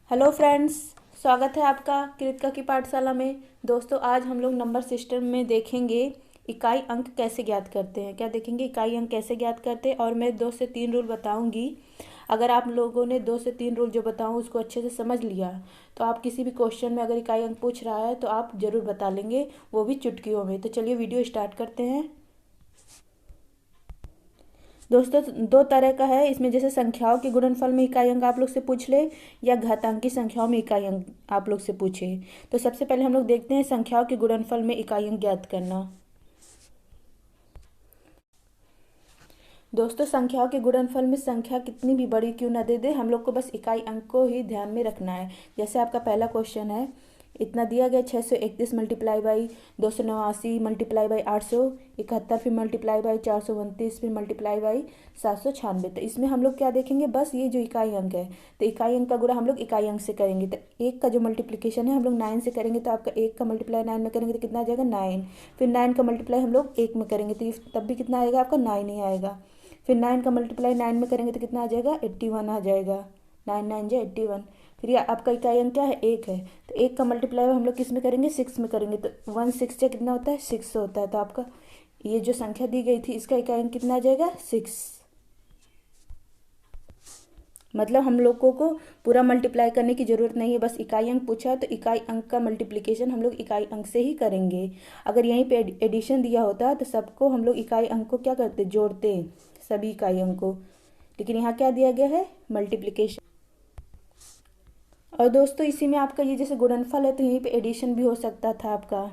Hello friends, स्वागत है आपका कृतिका की पाठशाला में। दोस्तों, आज हम लोग नंबर सिस्टम में देखेंगे इकाई अंक कैसे ज्ञात करते हैं। क्या देखेंगे? इकाई अंक कैसे ज्ञात करते हैं। और मैं 2 से 3 रूल बताऊंगी। अगर आप लोगों ने 2 से 3 रूल जो बताऊं उसको अच्छे से समझ लिया तो आप किसी भी क्वेश्चन में अगर इकाई अंक पूछ रहा है तो आप ज़रूर बता लेंगे, वो भी चुटकियों में। तो चलिए वीडियो स्टार्ट करते हैं। दोस्तों, 2 तरह का है इसमें, जैसे संख्याओं के गुणनफल में इकाई अंक आप लोग से पूछ ले या घातांकी संख्याओं में इकाई अंक आप लोग से पूछे। तो सबसे पहले हम लोग देखते हैं संख्याओं के गुणनफल में इकाई अंक ज्ञात करना। दोस्तों, संख्याओं के गुणनफल में संख्या कितनी भी बड़ी क्यों ना दे दे, हम लोग को बस इकाई अंक को ही ध्यान में रखना है। जैसे आपका पहला क्वेश्चन है, इतना दिया गया 631 मल्टीप्लाई बाई 289 मल्टीप्लाई बाई 871, फिर मल्टीप्लाई बाई 429, फिर मल्टीप्लाई बाई 796। तो इसमें हम लोग क्या देखेंगे, बस ये जो इकाई अंक है तो इकाई अंक का गुणा हम लोग इकाई अंक से करेंगे। तो एक का जो मल्टीप्लिकेशन है हम लोग 9 से करेंगे, तो आपका एक का मल्टीप्लाई 9 में करेंगे तो कितना आ जाएगा 9। फिर 9 का मल्टीप्लाई हम लोग 1 में करेंगे तो तब भी कितना आएगा आपका 9 ही आएगा। फिर 9 का मल्टीप्लाई 9 में करेंगे तो कितना आ जाएगा 81 आ जाएगा। 9 9 जो 81। फिर ये आपका इकाई अंक क्या है, एक है। तो एक का मल्टीप्लाई हम लोग किस में करेंगे, 6 में करेंगे। तो 1 6 से कितना होता है 6 होता है। तो आपका ये जो संख्या दी गई थी इसका इकाई अंक कितना आ जाएगा 6। मतलब हम लोगों को पूरा मल्टीप्लाई करने की ज़रूरत नहीं है, बस इकाई अंक पूछा है तो इकाई अंक का मल्टीप्लिकेशन हम लोग इकाई अंक से ही करेंगे। अगर यहीं पे एडिशन दिया होता तो सबको हम लोग इकाई अंक को क्या करते, जोड़ते सभी इकाई अंक को। लेकिन यहाँ क्या दिया गया है, मल्टीप्लिकेशन। और दोस्तों, इसी में आपका ये जैसे गुणनफल है तो यहीं पे एडिशन भी हो सकता था, आपका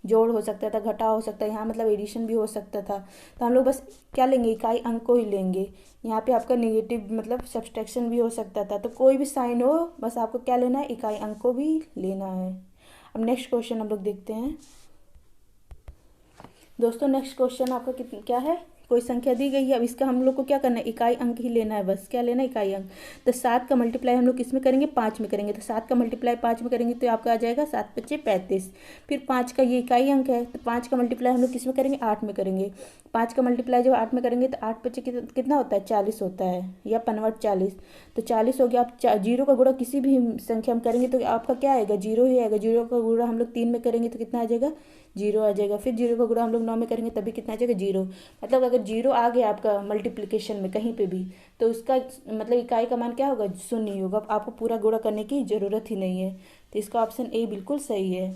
जोड़ हो सकता था, घटाव हो सकता है। यहाँ मतलब एडिशन भी हो सकता था। तो हम लोग बस क्या लेंगे, इकाई अंक को ही लेंगे। यहाँ पे आपका नेगेटिव मतलब सब्सट्रैक्शन भी हो सकता था। तो कोई भी साइन हो, बस आपको क्या लेना है, इकाई अंक को भी लेना है। अब नेक्स्ट क्वेश्चन हम लोग देखते हैं। दोस्तों, नेक्स्ट क्वेश्चन आपका क्या है, कोई संख्या दी गई है। अब इसका हम लोग को क्या करना है, इकाई अंक ही लेना है। बस क्या लेना है, इकाई अंक। तो 7 का मल्टीप्लाई हम लोग किस में करेंगे, 5 में करेंगे। तो 7 का मल्टीप्लाई 5 में करेंगे तो आपका आ जाएगा 7 पच्चे 35। फिर 5 का ये इकाई अंक है तो 5 का मल्टीप्लाई हम लोग किस में करेंगे, 8 में करेंगे। 5 का मल्टीप्लाई जब 8 में करेंगे तो 8 पच्चे कितना होता है, 40 होता है, या 5 40। तो 40 हो गया। आप जीरो का गुणा किसी भी संख्या में करेंगे तो आपका क्या आएगा, जीरो ही आएगा। जीरो का गुणा हम लोग 3 में करेंगे तो कितना आ जाएगा, जीरो आ जाएगा। फिर जीरो का गुणा हम लोग 9 में करेंगे तभी कितना आ जाएगा, जीरो। मतलब अगर जीरो आ गया आपका मल्टीप्लिकेशन में कहीं पे भी तो उसका मतलब इकाई का मान क्या होगा, शून्य ही होगा। आपको पूरा गुणा करने की ज़रूरत ही नहीं है। तो इसका ऑप्शन ए बिल्कुल सही है।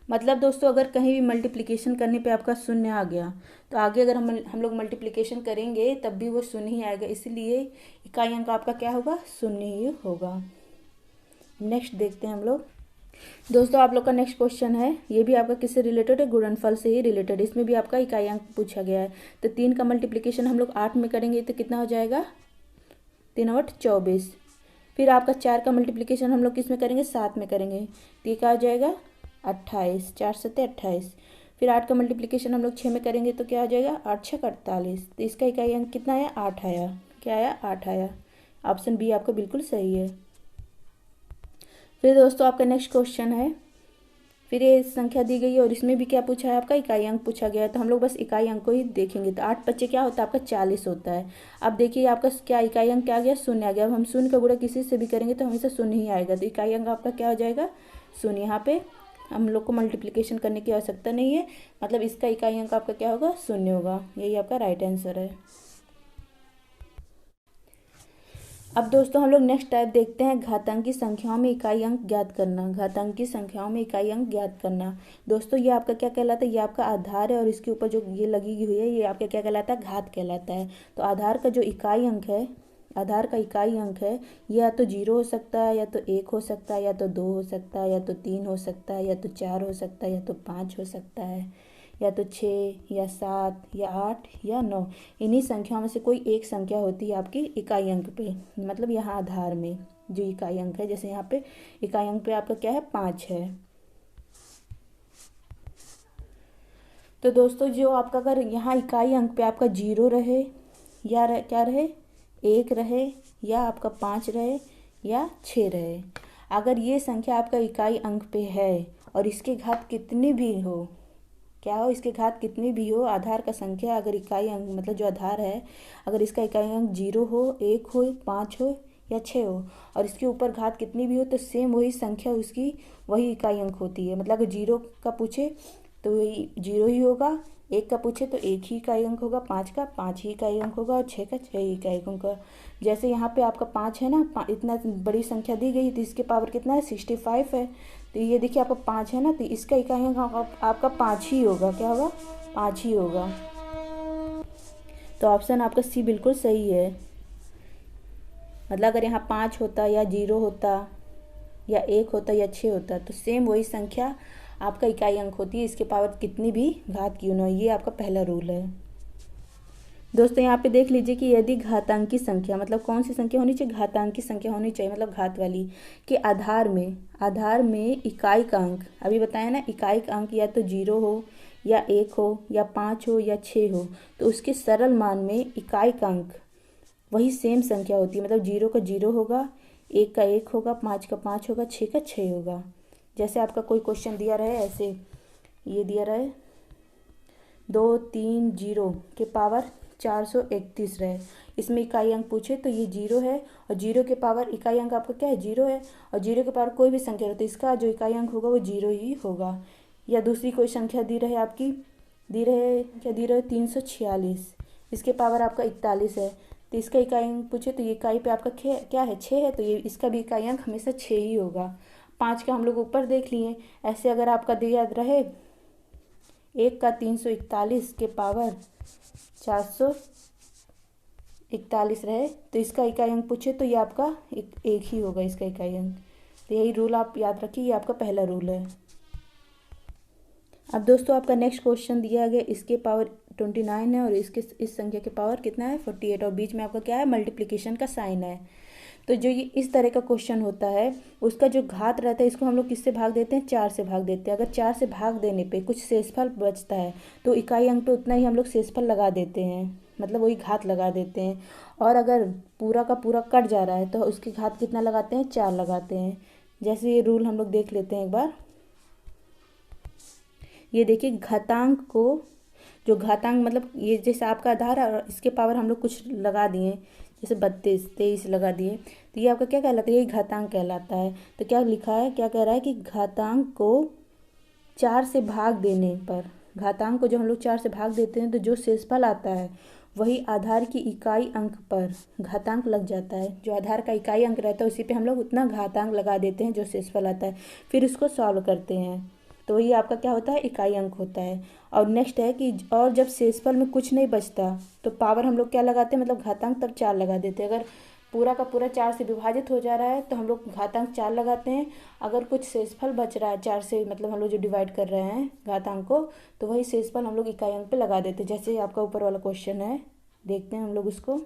मतलब दोस्तों, अगर कहीं भी मल्टीप्लिकेशन करने पे आपका शून्य आ गया तो आगे अगर हम लोग मल्टीप्लिकेशन करेंगे तब भी वो शून्य ही आएगा। इसलिए इकाई अंक आपका क्या होगा, शून्य ही होगा। नेक्स्ट देखते हैं हम लोग। दोस्तों, आप लोग का नेक्स्ट क्वेश्चन है, ये भी आपका किससे रिलेटेड है, गुणनफल से ही रिलेटेड। इसमें भी आपका इकाई अंक पूछा गया है। तो 3 का मल्टीप्लिकेशन हम लोग 8 में करेंगे तो कितना हो जाएगा, 3 8 24। फिर आपका 4 का मल्टीप्लिकेशन हम लोग किस में करेंगे, 7 में करेंगे तो ये क्या हो जाएगा 28, 4 7 28। फिर 8 का मल्टीप्लिकेशन हम लोग 6 में करेंगे तो क्या हो जाएगा, 8 6 48। तो इसका इकाई अंक कितना आया, 8 आया। क्या आया, 8 आया। ऑप्शन बी आपका बिल्कुल सही है। फिर दोस्तों, आपका नेक्स्ट क्वेश्चन है, फिर ये संख्या दी गई है और इसमें भी क्या पूछा है, आपका इकाई अंक पूछा गया है। तो हम लोग बस इकाई अंक को ही देखेंगे। तो 8 पच्चे क्या होता है आपका, 40 होता है। अब देखिए आपका क्या इकाई अंक क्या आ गया, शून्य आ गया। अब हम शून्य का गुणा किसी से भी करेंगे तो हमेशा शून्य ही आएगा। तो इकाई अंक आपका क्या हो जाएगा, शून्य। यहाँ पे हम लोग को मल्टीप्लिकेशन करने की आवश्यकता नहीं है। मतलब इसका इकाई अंक आपका क्या होगा, शून्य होगा। यही आपका राइट आंसर है। अब दोस्तों, हम लोग नेक्स्ट टाइप देखते हैं, घातांकी संख्याओं में इकाई अंक ज्ञात करना। घातांकी संख्याओं में इकाई अंक ज्ञात करना। दोस्तों, ये आपका क्या कहलाता है, ये आपका आधार है और इसके ऊपर जो ये लगी हुई है ये आपका क्या कहलाता है, घात कहलाता है। तो आधार का जो इकाई अंक है, आधार का इकाई अंक है, ये या तो 0 हो सकता है, या तो 1 हो सकता है, या तो 2 हो सकता है, या तो 3 हो सकता है, या तो 4 हो सकता है, या तो 5 हो सकता है, या तो 6 या 7 या 8 या 9। इन्हीं संख्याओं में से कोई एक संख्या होती है आपकी इकाई अंक पे। मतलब यहाँ आधार में जो इकाई अंक है, जैसे यहाँ पे इकाई अंक पे आपका क्या है, 5 है। तो दोस्तों, जो आपका अगर यहाँ इकाई अंक पे आपका 0 रहे या क्या रहे, 1 रहे, या आपका 5 रहे, या 6 रहे, अगर ये संख्या आपका इकाई अंक पे है और इसके घात कितनी भी हो, क्या हो, इसके घात कितनी भी हो, आधार का संख्या अगर इकाई अंक मतलब जो आधार है, अगर इसका इकाई अंक 0 हो, 1 हो, 5 हो, या 6 हो और इसके ऊपर घात कितनी भी हो तो सेम वही संख्या उसकी वही इकाई अंक होती है। मतलब अगर 0 का पूछे तो वही 0 ही होगा, 1 का पूछे तो 1 ही इकाई अंक होगा, 5 का 5 ही इकाई अंक होगा और 6 का 6 ही इकाई अंक होगा। जैसे यहाँ पे आपका 5 है ना, इतना बड़ी संख्या दी गई तो इसके पावर कितना है 65 है। तो ये देखिए आपका 5 है ना, तो इसका इकाई अंक आपका 5 ही होगा। क्या होगा? 5 ही होगा। तो ऑप्शन आपका सी बिल्कुल सही है। मतलब अगर यहाँ 5 होता या 0 होता या 1 होता या 6 होता तो सेम वही संख्या आपका इकाई अंक होती है, इसके पावर कितनी भी घात क्यों ना हो। ये आपका पहला रूल है। दोस्तों यहाँ पे देख लीजिए कि यदि घातांकी संख्या, मतलब कौन सी संख्या होनी चाहिए? घातांकी संख्या होनी चाहिए, मतलब घात वाली, कि आधार में इकाई का अंक, अभी बताया ना, इकाई का अंक या तो 0 हो या 1 हो या 5 हो या 6 हो, तो उसके सरल मान में इकाई का अंक वही सेम संख्या होती है। मतलब 0 का 0 होगा, 1 का 1 होगा, 5 का 5 होगा, 6 का 6 होगा। जैसे आपका कोई क्वेश्चन दिया रहे ऐसे, ये दिया रहे 2 3 0 के पावर 431 रहे, इसमें इकाई अंक पूछे तो ये 0 है और 0 के पावर इकाई अंक आपका क्या है? 0 है और 0 के पावर कोई भी संख्या हो तो इसका जो इकाई अंक होगा वो 0 ही होगा। या दूसरी कोई संख्या दी रहे आपकी, दी रहे 346, इसके पावर आपका 41 है, तो इसका इकाई अंक पूछे तो ये इकाई पे आपका क्या है? 6 है, तो ये इसका भी इकाई अंक हमेशा 6 ही होगा। 5 का हम लोग ऊपर देख लिए। ऐसे अगर आपका दिया रहे 1 का 341 के पावर 441 रहे तो इसका इकाई अंक पूछे तो ये आपका एक ही होगा इसका इकाई अंक। तो यही रूल आप याद रखिए, ये आपका पहला रूल है। अब दोस्तों आपका नेक्स्ट क्वेश्चन दिया गया, इसके पावर 29 है और इस संख्या के पावर कितना है? 48 और बीच में आपका क्या है? मल्टीप्लिकेशन का साइन है। तो जो ये इस तरह का क्वेश्चन होता है उसका जो घात रहता है इसको हम लोग किससे भाग देते हैं? 4 से भाग देते हैं। अगर 4 से भाग देने पे कुछ शेषफल बचता है तो इकाई अंक पे उतना ही हम लोग शेषफल लगा देते हैं, मतलब वही घात लगा देते हैं। और अगर पूरा का पूरा कट जा रहा है तो उसकी घात कितना लगाते हैं? 4 लगाते हैं। जैसे ये रूल हम लोग देख लेते हैं एक बार। ये देखिए घातांक को, जो घातांक मतलब ये जैसे आपका आधार है और इसके पावर हम लोग कुछ लगा दिए, जैसे 32 23 लगा दिए, तो ये आपका क्या कहलाता है? ये घातांक कहलाता है। तो क्या लिखा है, क्या कह रहा है कि घातांक को 4 से भाग देने पर, घातांक को जो हम लोग 4 से भाग देते हैं तो जो शेषफल आता है वही आधार की इकाई अंक पर घातांक लग जाता है। जो आधार का इकाई अंक रहता है उसी पे हम लोग उतना घातांक लगा देते हैं जो शेषफल आता है, फिर उसको सॉल्व करते हैं, तो वही आपका क्या होता है? इकाई अंक होता है। और नेक्स्ट है कि और जब शेषफल में कुछ नहीं बचता तो पावर हम लोग क्या लगाते हैं? मतलब घातांक तब 4 लगा देते हैं। अगर पूरा का पूरा 4 से विभाजित हो जा रहा है तो हम लोग घातांक 4 लगाते हैं। अगर कुछ शेषफल बच रहा है 4 से, मतलब हम लोग जो डिवाइड कर रहे हैं घातांक को, तो वही शेषफल हम लोग इकाई अंक पे लगा देते हैं। जैसे आपका ऊपर वाला क्वेश्चन है, देखते हैं हम लोग उसको।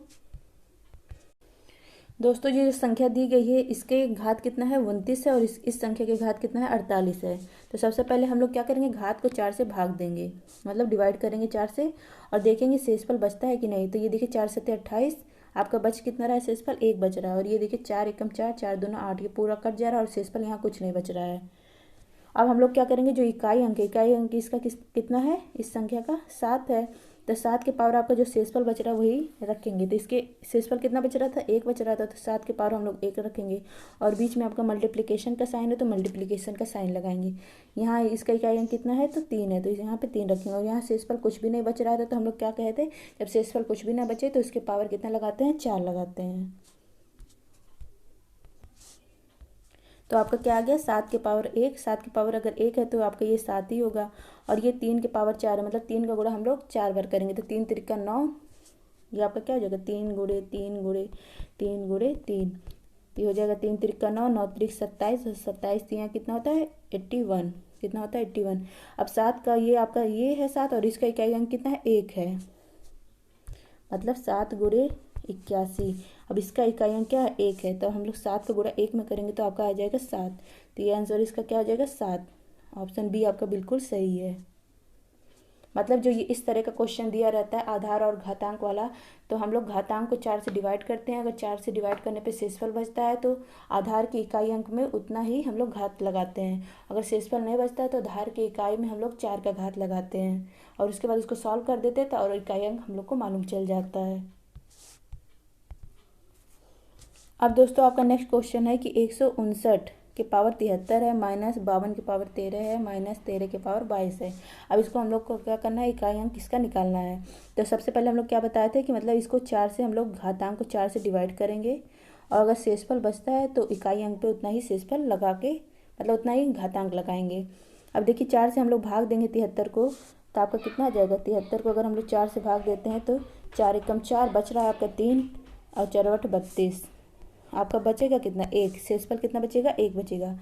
दोस्तों ये जो संख्या दी गई है इसके घात कितना है? 29 है और इस संख्या के घात कितना है? 48 है। तो सबसे पहले हम लोग क्या करेंगे? घात को 4 से भाग देंगे, मतलब डिवाइड करेंगे 4 से और देखेंगे शेषफल बचता है कि नहीं। तो ये देखिए 4 7 28, आपका बच कितना रहा है? शेषफल 1 बच रहा है। और ये देखिए 4 एकम 4, 4 दूना 8, ये पूरा कट जा रहा है और शेषफल यहाँ कुछ नहीं बच रहा है। अब हम लोग क्या करेंगे? जो इकाई अंक इसका कितना है? इस संख्या का 7 है। तो 7 के पावर आपका जो शेषफल बच रहा है वही रखेंगे। तो इसके शेषफल कितना बच रहा था? 1 बच रहा था, तो 7 के पावर हम लोग 1 रखेंगे। और बीच में आपका मल्टीप्लिकेशन का साइन है तो मल्टीप्लिकेशन का साइन लगाएंगे। यहाँ इसका इकाई अंक कितना है? तो 3 है, तो यहाँ पे 3 रखेंगे। और यहाँ शेषफल कुछ भी नहीं बच रहा था तो हम लोग क्या कहते हैं? जब शेषफल कुछ भी ना बचे तो उसके पावर कितना लगाते हैं? 4 लगाते हैं। तो आपका क्या आ गया? 7 के पावर 1, 7 के पावर अगर 1 है तो आपका ये 7 ही होगा। और ये 3 के पावर 4 है, मतलब 3 का गुणा हम लोग 4 बार करेंगे तो 3 तिरिका 9, ये आपका क्या हो जाएगा? 3 गुणे 3 गुणे 3 गुणे 3, ये हो जाएगा 3 तिरिका 9, 9 तिरिक 27, 27 यहाँ कितना होता है? 81, कितना होता है? 81। अब 7 का ये आपका ये है 7 और इसका इकाई अंक कितना है? 1 है, मतलब 7 गुणे 81। अब इसका इकाई अंक क्या है? 1 है, तो हम लोग 7 का गुणा 1 में करेंगे तो आपका आ जाएगा 7। तो ये आंसर इसका क्या हो जाएगा? 7। ऑप्शन बी आपका बिल्कुल सही है। मतलब जो ये इस तरह का क्वेश्चन दिया रहता है आधार और घातांक वाला, तो हम लोग घातांक को 4 से डिवाइड करते हैं। अगर 4 से डिवाइड करने पे शेषफल बचता है तो आधार की इकाई अंक में उतना ही हम लोग घात लगाते हैं। अगर शेषफल नहीं बचता है तो आधार की इकाई में हम लोग 4 का घात लगाते हैं और उसके बाद उसको सॉल्व कर देते हैं तो और इकाई अंक हम लोग को मालूम चल जाता है। अब दोस्तों आपका नेक्स्ट क्वेश्चन है कि 159 के पावर 73 है, माइनस 52 के पावर 13 है, माइनस 13 के पावर 22 है। अब इसको हम लोग को क्या करना है, इकाई अंक किसका निकालना है। तो सबसे पहले हम लोग क्या बताए थे कि मतलब इसको 4 से हम लोग घातांक को 4 से डिवाइड करेंगे, और अगर शेषफल बचता है तो इकाई अंक पे उतना ही शेषफल लगा के मतलब उतना ही घातांक लगाएंगे। अब देखिए 4 से हम लोग भाग देंगे 73 को, तो आपका कितना आ जाएगा, 73 को अगर हम लोग 4 से भाग देते हैं तो 4 एकम 4, बच रहा है आपका 3 और 4 8 32। आपका बचेगा कितना, 1, शेषफल कितना बचेगा, 1 बचेगा।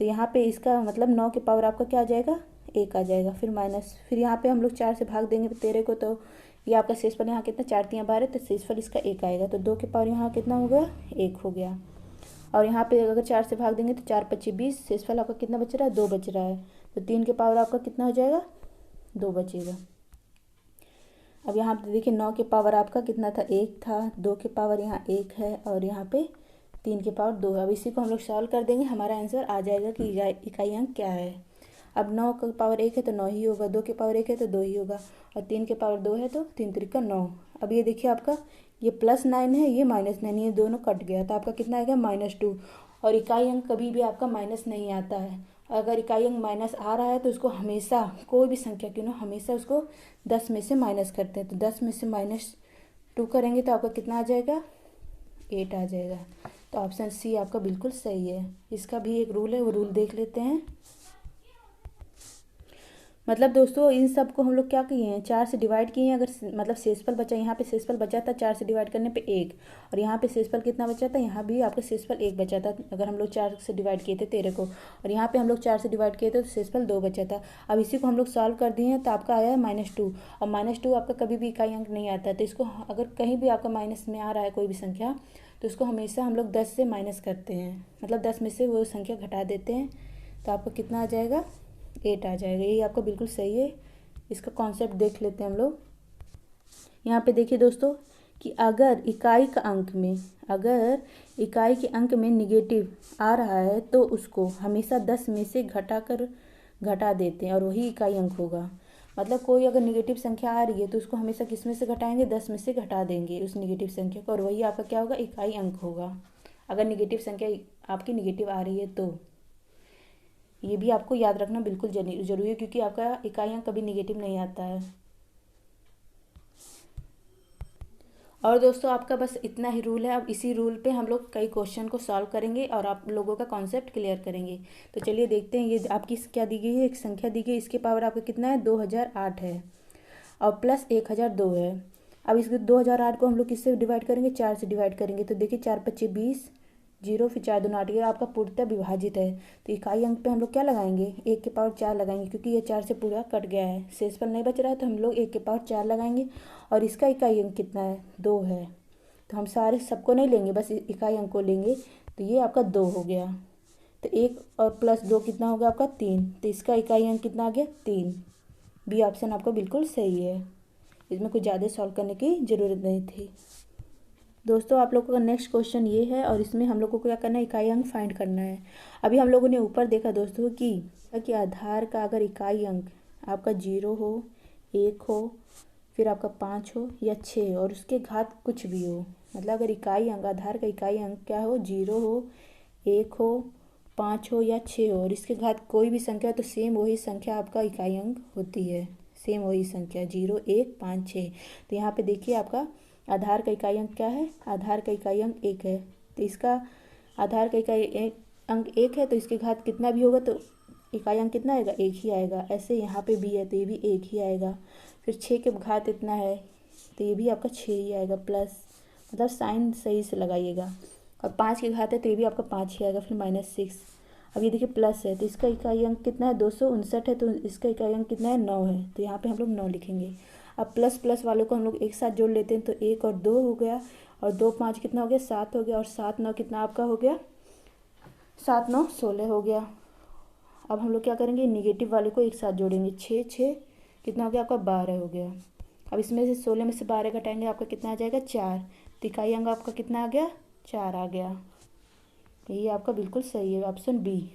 तो यहाँ पे इसका मतलब 9 के पावर आपका क्या आ जाएगा, 1 आ जाएगा। फिर माइनस, फिर यहाँ पे हम लोग 4 से भाग देंगे 13 को, तो ये आपका शेषफल यहाँ कितना, 4 3 12, तो शेषफल इसका 1 आएगा। तो 2 के पावर यहाँ कितना हो गया, 1 हो गया। और यहाँ पे अगर 4 से भाग देंगे तो 4 25 20, शेषफल आपका कितना बच रहा है, 2 बच रहा है। तो 3 के पावर आपका कितना हो जाएगा, 2 बचेगा। अब यहाँ पे देखिए 9 के पावर आपका कितना था, 1 था, 2 के पावर यहाँ 1 है, और यहाँ पे 3 के पावर 2 है। अब इसी को हम लोग सॉल्व कर देंगे, हमारा आंसर आ जाएगा कि इकाई अंक क्या है। अब 9 का पावर 1 है तो 9 ही होगा, 2 के पावर 1 है तो 2 ही होगा, और 3 के पावर 2 है तो 3 3 9। अब ये देखिए आपका ये +9 है, ये -9, ये दोनों कट गया, तो आपका कितना आएगा, -2। और इकाई अंक कभी भी आपका माइनस नहीं आता है। अगर इकाई अंक माइनस आ रहा है तो उसको हमेशा, कोई भी संख्या क्यों ना, हमेशा उसको 10 में से माइनस करते हैं। तो 10 में से -2 करेंगे तो आपका कितना आ जाएगा, 8 आ जाएगा। तो ऑप्शन सी आपका बिल्कुल सही है। इसका भी एक रूल है, वो रूल देख लेते हैं। मतलब दोस्तों इन सब को हम लोग क्या किए हैं, 4 से डिवाइड किए हैं। अगर मतलब शेषफल बचा, यहाँ पे शेषफल बचा था 4 से डिवाइड करने पे 1, और यहाँ पे शेषफल कितना बचा था, यहाँ भी आपका शेषफल 1 बचा था अगर हम लोग 4 से डिवाइड किए थे 13 को, और यहाँ पे हम लोग 4 से डिवाइड किए थे तो शेषफल 2 बचा था। अब इसी को हम लोग सॉल्व कर दिए हैं, तो आपका आया है -2। और -2 आपका कभी भी इकाई अंक नहीं आता है, तो इसको अगर कहीं भी आपका माइनस में आ रहा है कोई भी संख्या, तो उसको हमेशा हम लोग 10 से माइनस करते हैं, मतलब 10 में से वो संख्या घटा देते हैं। तो आपका कितना आ जाएगा, 8 आ जाएगा। यही आपका बिल्कुल सही है। इसका कॉन्सेप्ट देख लेते हैं हम लोग। यहाँ पे देखिए दोस्तों कि अगर इकाई के अंक में निगेटिव आ रहा है तो उसको हमेशा 10 में से घटा देते हैं, और वही इकाई अंक होगा। मतलब कोई अगर निगेटिव संख्या आ रही है तो उसको हमेशा किस में से घटाएंगे, 10 में से घटा देंगे उस निगेटिव संख्या को, और वही आपका क्या होगा, इकाई अंक होगा। अगर निगेटिव संख्या आपकी निगेटिव आ रही है तो ये भी आपको याद रखना बिल्कुल जरूरी है, क्योंकि आपका इकाई अंक कभी निगेटिव नहीं आता है। और दोस्तों आपका बस इतना ही रूल है। अब इसी रूल पे हम लोग कई क्वेश्चन को सॉल्व करेंगे और आप लोगों का कॉन्सेप्ट क्लियर करेंगे। तो चलिए देखते हैं। ये आपकी क्या दी गई है, एक संख्या दी गई, इसके पावर आपका कितना है, 2008 है, और प्लस 1002 है। अब इस 2008 को हम लोग किससे डिवाइड करेंगे, 4 से डिवाइड करेंगे। तो देखिए 4 25 20, 0, फिर 4 2 8, ये आपका पूर्णतः विभाजित है। तो इकाई अंक पे हम लोग क्या लगाएंगे, 1 के पावर 4 लगाएंगे, क्योंकि ये 4 से पूरा कट गया है, शेषफल नहीं बच रहा है, तो हम लोग 1 के पावर 4 लगाएंगे। और इसका इकाई अंक कितना है, 2 है। तो हम सारे सबको नहीं लेंगे, बस इकाई अंक को लेंगे। तो ये आपका 2 हो गया। तो 1 और प्लस 2 कितना हो गया आपका, 3। तो इसका इकाई अंक कितना आ गया, 3। बी ऑप्शन आपका बिल्कुल सही है। इसमें कुछ ज़्यादा सॉल्व करने की ज़रूरत नहीं थी। दोस्तों आप लोगों का नेक्स्ट क्वेश्चन ये है, और इसमें हम लोग को क्या करना है, इकाई अंक फाइंड करना है। अभी हम लोगों ने ऊपर देखा दोस्तों कि आधार का अगर इकाई अंक आपका 0 हो, 1 हो, फिर आपका 5 हो या 6 और उसके घात कुछ भी हो, मतलब अगर इकाई अंक, आधार का इकाई अंक क्या हो, 0 हो, 1 हो, 5 हो या 6 हो, और इसके घात कोई भी संख्या, तो सेम वही संख्या आपका इकाई अंक होती है। सेम वही संख्या 0 1 5 6। तो यहाँ पे देखिए आपका आधार का इकाई अंक क्या है, आधार का इकाई अंक 1 है। तो इसका आधार का इकाई अंक 1 है, तो इसके घात कितना भी होगा तो इकाई अंक कितना आएगा, 1 ही आएगा। ऐसे यहाँ पे भी है तो ये भी 1 ही आएगा। फिर 6 के घात इतना है तो ये भी आपका 6 ही आएगा, प्लस मतलब साइन सही से लगाइएगा। और 5 के घात है तो ये भी आपका 5 ही आएगा, फिर -6। अब ये देखिए प्लस है तो इसका इकाई अंक कितना है, 259 है, तो इसका इकाई अंक कितना है, 9 है। तो यहाँ पे हम लोग 9 लिखेंगे। अब प्लस प्लस वालों को हम लोग एक साथ जोड़ लेते हैं, तो 1 और 2 हो गया, और 2 5 कितना हो गया, 7 हो गया, और 7 9 कितना आपका हो गया, 7 9 16 हो गया। अब हम लोग क्या करेंगे, निगेटिव वाले को एक साथ जोड़ेंगे, 6 6 कितना हो गया आपका, 12 हो गया। अब इसमें से 16 में से 12 घटाएंगे, आपका कितना आ जाएगा, 4। तो इकाई अंक आपका कितना आ गया, 4 आ गया। यही आपका बिल्कुल सही है, ऑप्शन बी।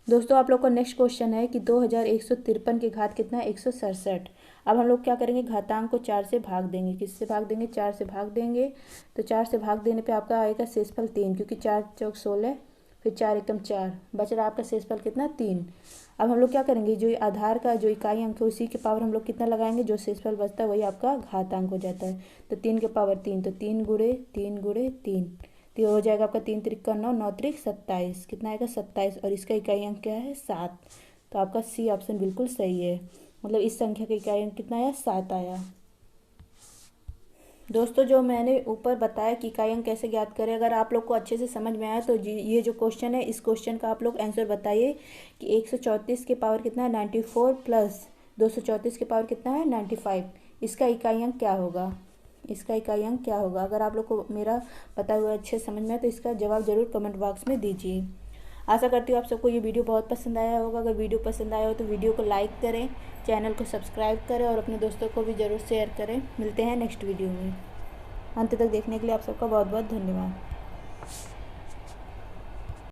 दोस्तों आप लोग का नेक्स्ट क्वेश्चन है कि 2153 के घात कितना है, 167। अब हम लोग क्या करेंगे, घातांक को 4 से भाग देंगे। किससे भाग देंगे, 4 से भाग देंगे। तो 4 से भाग देने पे आपका आएगा शेषफल 3, क्योंकि 4 चौक 16, फिर 4 एकम 4, बच रहा आपका शेषफल कितना, 3। अब हम लोग क्या करेंगे, जो आधार का जो इकाई अंक है उसी के पावर हम लोग कितना लगाएंगे, जो शेषफल बचता है वही आपका घातांक हो जाता है। तो 3 के पावर 3, तो 3 गुणे 3 गुणे 3, तो हो जाएगा आपका 3 त्रिक 9, 9 त्रिक 27, कितना आएगा 27, और इसका इकाई अंक क्या है, 7। तो आपका सी ऑप्शन बिल्कुल सही है, मतलब इस संख्या का इकाई अंक कितना आया, 7 आया। दोस्तों जो मैंने ऊपर बताया कि इकाई अंक कैसे ज्ञात करें, अगर आप लोग को अच्छे से समझ में आया तो ये जो क्वेश्चन है इस क्वेश्चन का आप लोग आंसर बताइए कि 134 के पावर कितना है, 94 प्लस 234 के पावर कितना है, 95, इसका इकाई अंक क्या होगा, इसका इकाई अंक क्या होगा। अगर आप लोग को मेरा बताया हुआ अच्छे समझ में आए तो इसका जवाब ज़रूर कमेंट बॉक्स में दीजिए। आशा करती हूँ आप सबको ये वीडियो बहुत पसंद आया होगा। अगर वीडियो पसंद आया हो तो वीडियो को लाइक करें, चैनल को सब्सक्राइब करें और अपने दोस्तों को भी ज़रूर शेयर करें। मिलते हैं नेक्स्ट वीडियो में। अंत तक देखने के लिए आप सबका बहुत बहुत धन्यवाद।